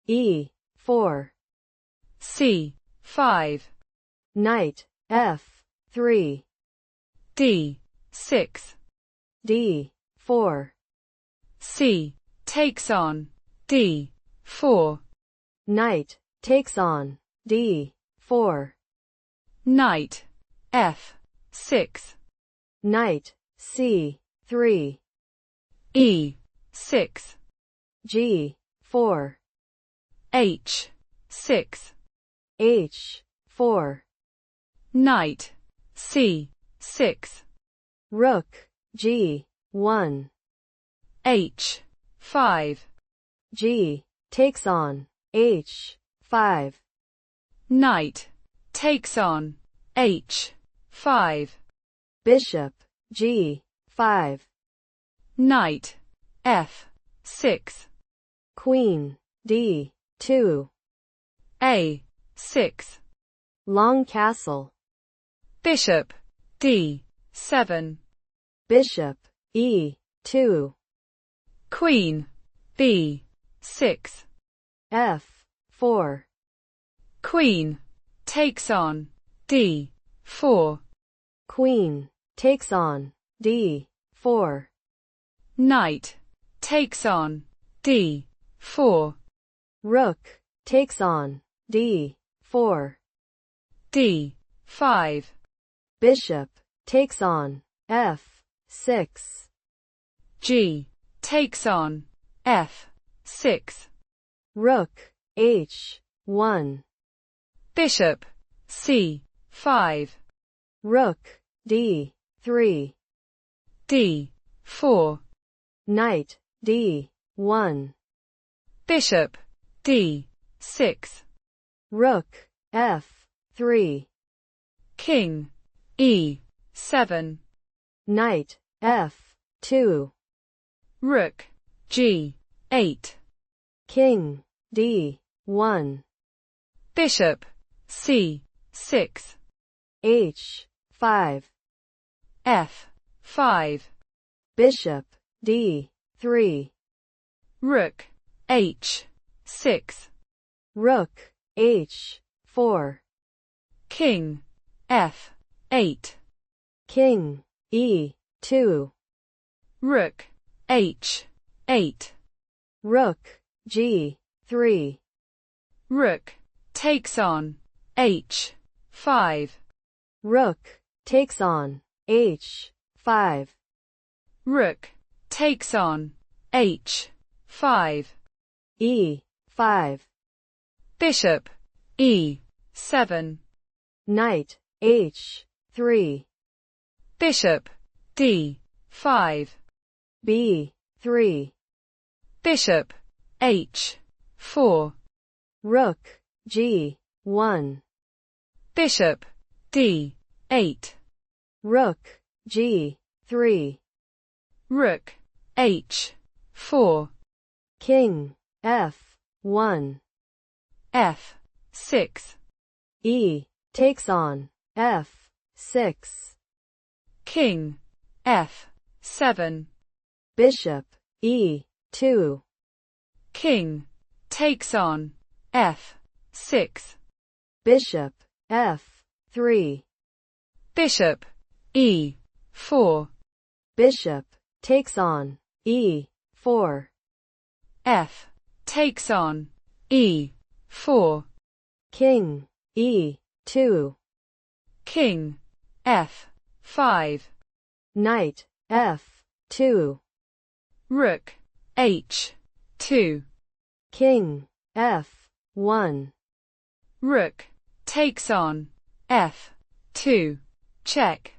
E4. C5. Knight F3. D6. D4. C takes on D4. Knight takes on D4. Knight F6. Knight C3. E6. G4. H6. H4. Knight C6. Rook G1. H5. G takes on H5. Knight takes on H5. Bishop G5. Knight F6. Queen D2. A6. Long castle. Bishop D7. Bishop E2. Queen B6. F4. Queen takes on D4. Queen takes on D4. Knight takes on D4. Rook takes on D4. D5. Bishop takes on F6. G takes on F6. Rook H1. Bishop C5. Rook D3. D4. Knight D1. Bishop D6. Rook F3. King E7. Knight F2. Rook G8. King D1. Bishop C6. H5. F5. Bishop D3. Rook H6. Rook H4. King F8. King E2. Rook H8. Rook G3. Rook takes on H5. Rook takes on H5. Rook takes on H5. E5. Bishop E7. Knight H3. Bishop D5. B3. Bishop H4. Rook G1. Bishop D8. Rook G3. Rook H4. King F1. F6. E takes on F6. King F7. Bishop E2. King takes on F6. Bishop F3. Bishop E4. Bishop takes on E4. F takes on E4. King E2. King F5. Knight F2. Rook H2. King F1. Rook takes on F2. Check.